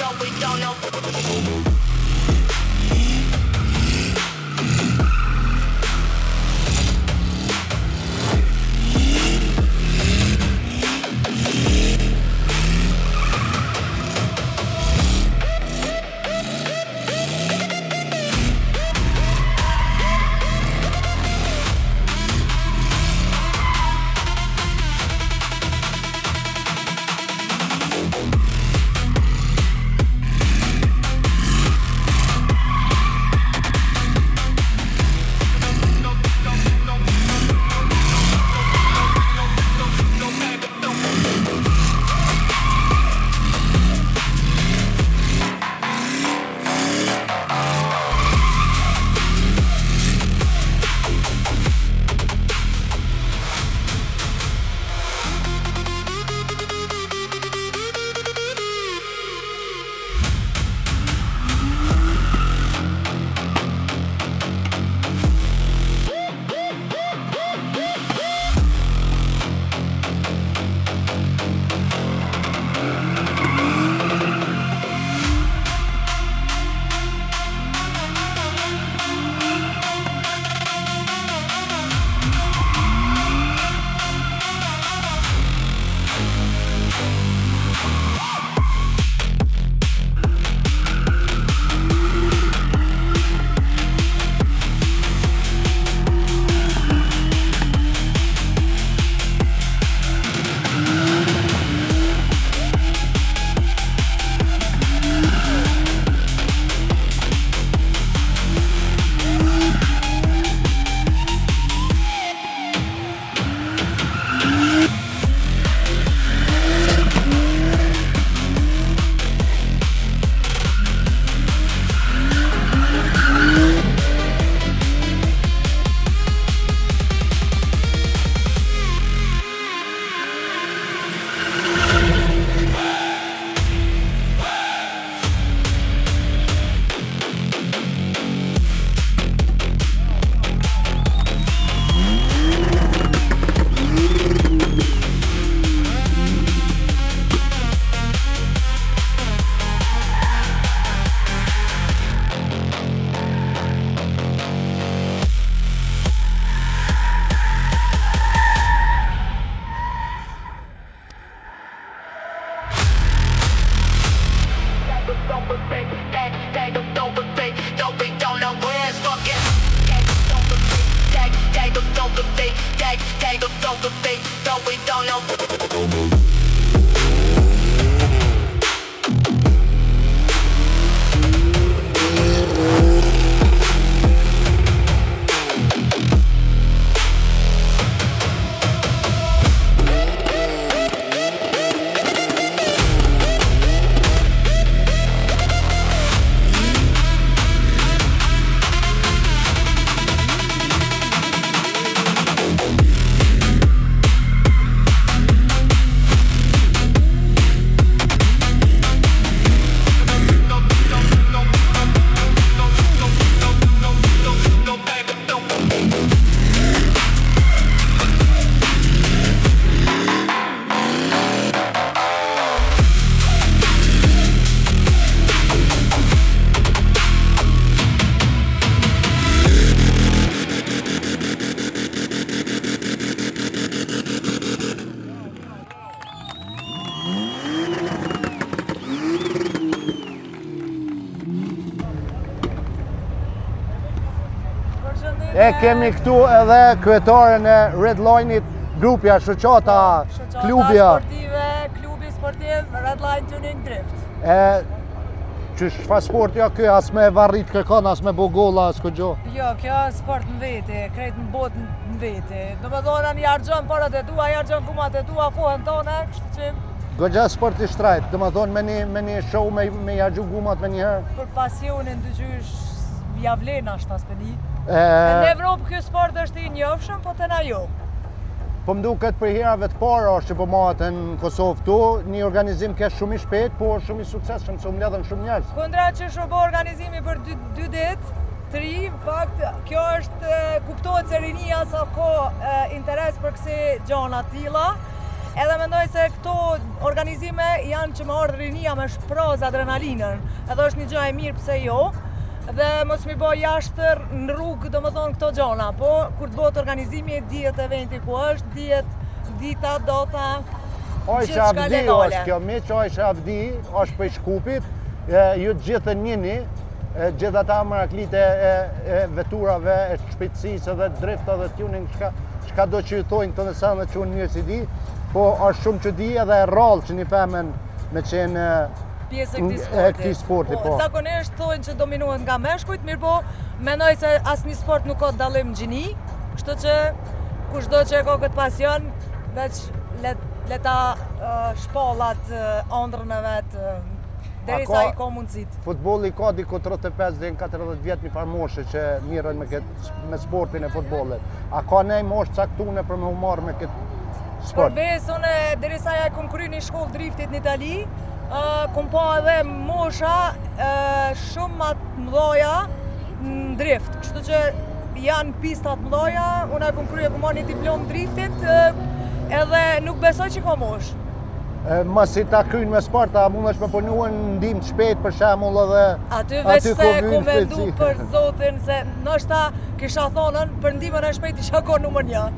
though we don't know. E kemi këtu edhe kryetaren e Red Line-it, grupja, shoqata, klubja. Klubi sportiv Red Line Tuning Drift. Ç'fa sporti ja ky, as me varrit kërkon, as me bo golla, as këgjo? Jo, kjo është sport në vete, krejt në botë në vete. Do me dhona një argjon parat e tua, argjon kumat e tua, kohën tonë, kështë që... Gogja sport i shtrajt, do me thonë me një show, me jargju gumat me njëherë? Për pasionin të gjysh javlen ashtë aspeni. Në Evropë kjo sport është i njofshëm, po të na jo. Po mdu këtë për herave të parë është që po mahet në Kosovë tu, një organizim ke shumë i shpejt, po shumë i suksesshëm, se u mbledhen shumë njerëz. Kundra që shobo organizimi për 2 ditë, 3, në fakt, kjo është kuptohet se rinia sa ko interes për kësi gjona tila. Edhe mendoj se këto organizime janë që më ardhë rinia me shproz adrenalinën. Edhe është një gjë e mirë pse jo. Dhe mos mi bë jashtër në rrugë domethënë këto gjona, po kur të bëhet organizimi dihet eventi ku është, dihet dita, data. Ojsh Avdi është kjo miq, Ojsh Avdi është për Shkupit, ju të gjithë njeni, gjithë ata meraklit e veturave, e shpejtësisë dhe drifta dhe tuning, çka do që ju thojnë këto në sanë që unë mirë si di, po është shumë që di edhe e rrallë që një pemen me qenë pjesë e këtij sporti, po. Zakonisht thonë që dominohet nga meshkujt, mirë po mendoj se asnjë sport nuk ka dallim gjini, kështu që kushdo që e ka këtë pasion, veç le ta shpallat ëndrrën e vet derisa i ka mundësit. Futbolli ka diku 35 deri në 40 vjet një farmoshe që mirën me sportin e futbollit. A ka nej moshë caktuar për me u marrë me këtë sport? Përbes unë derisa ja kom kryer një shkollë driftit në Itali, kom pa edhe mosha shumë më të mëdha në drift, kështu që janë pista të mëdha, unë kom kryer kom marrë një diplom driftit, edhe nuk besoj që ka moshë. Masi ta kryjnë me Sparta, mundesh me punuar në ndihmë shpejt për shembull edhe aty veç se kom mendu për zotin se ndoshta kisha thonën për ndihmën e shpejt isha ko numër 1.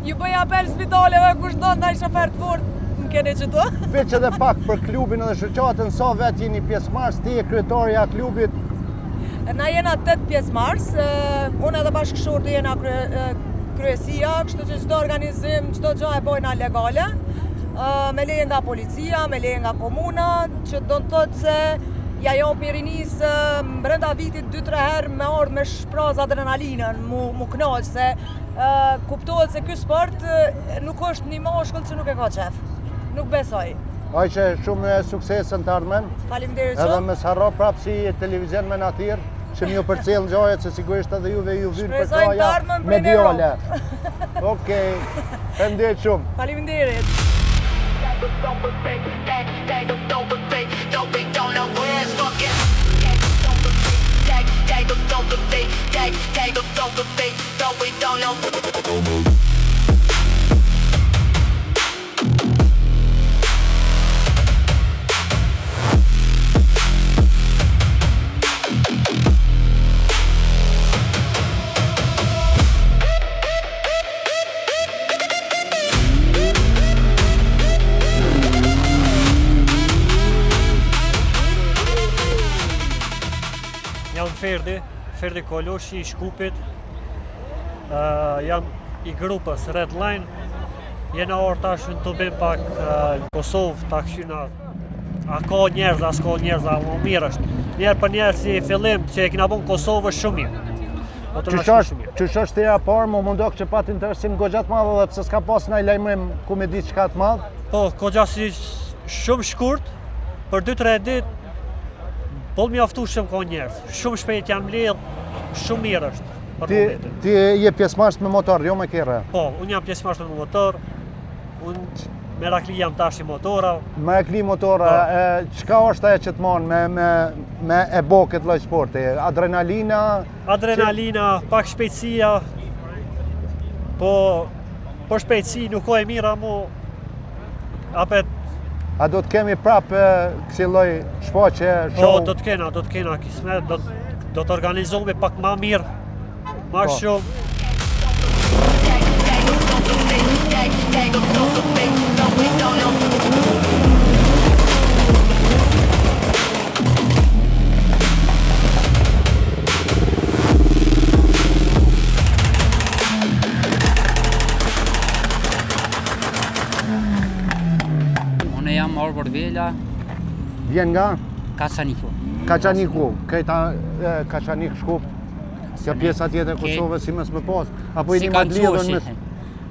Ju bëj apel spitaleve kushdo ndaj shofer të fortë më keni qëto. Veç edhe pak për klubin edhe shoqatën, sa vet jeni pjesëmarrës, ti je kryetaria e klubit? Na jena 8 pjesëmarrës, unë edhe bashkëshorti jena kryesia, kështu që çdo organizim, çdo gjë e bojna legale. Me leje nga policia, me leje nga komuna, që do të thotë se ja jop mirinis brenda vitit 2-3 herë me ardhë me shpraz adrenalinën, mu knaq, se kuptohet se ky sport nuk është një moshkull që nuk e ka qef. Nuk besoj. Aqe shumë suksesën të ardhmen. Faleminderit shumë. Edhe mes harro prapë si televizion me natyr, që më ju përcjell ngjarjet se sigurisht edhe juve ju vyn për kraja mediale. Okej. Faleminderit shumë. Faleminderit. Jam Ferdi Koloshi i Shkupit, jam i grupës Red Line, jena orë tash në të bim pak Kosovë, ta këshyna, a ka njerëz, a s'ka njerëz, a më mirë është. Njerë për njerë si fillim që e kina bon Kosovë është shumë mirë. Qysh është tira parë, më mundok që pat interesim goxhat madhe dhe pse s'ka pas naj lajmërim ku me ditë qka të madhë? Po, goxha si shumë shkurt, për 2-3 ditë, po mjaftu shumë ka njerëz, shumë shpejt janë mbledh, shumë mirë është për momentin. Ti je pjesëmarrës me motor, jo me kerre? Po, unë jam pjesëmarrës me motor, unë merakli jam tash i motora. Merakli motora, çka është ajo që të mon me e bo këtë lloj sporti? Adrenalina? Adrenalina, pak shpejtësia, po shpejtësi nuk ka e mira mu, apet. A do të kemi prapë kësi lloj shfaqje, show? Po, do të kena kismet, do të organizohemi pak ma mirë, ma shumë. Jam Arbor Vela. Vjen nga? Kaçaniku. Kaçaniku, këta Kaçanik Shkup. Kjo pjesa tjetër e Kosovës si mes me pas. Apo jeni më lidhur mes?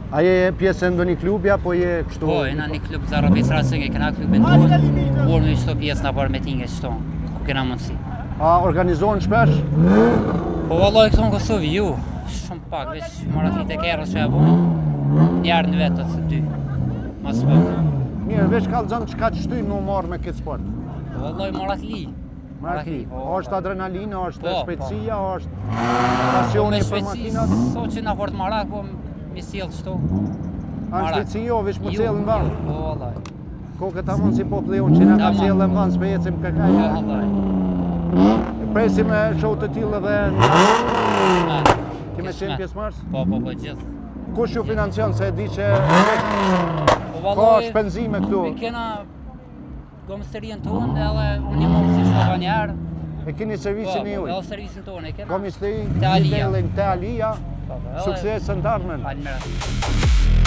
A je pjesë e ndonjë klubi apo je kështu? Po, jena një klub Zarabis Racing, kena klubin tonë. Unë në çdo pjesë na bërë meetinge çto, ku kena mundësi. A organizohen shpesh? Po vallahi këtu në Kosovë ju, shumë pak, veç maratlit e kerrës që e bën. Një herë në vetë ose dy. Mas pak. Mirë, veç kallëzon çka të shtyjnë më marrë me këtë sport? Vallahi maratli. Maratli. Është adrenalina, është shpejtësia, është pasioni për makinat? Po që na fort marak, po mi sjell çto. shpejtësi jo, vish më cellë në vend. Po, vallaj. Ko këta mund si populli unë që na ka cellë në vend, s'pe ecim këkaj. Po, vallaj. Presim e show të tillë dhe kime qenë pjesëmarrës? Po, gjithë. Kush ju financion se e di që Po, ka vallaj. shpenzime këtu? Ne kena komisarinë tonë edhe unë jam si shtabanjar. E keni servisin e juj? Po, edhe servisin tonë e kena. Komisteri, Te Alia. Te Alia, Po, sukses në darmen. Faleminderit.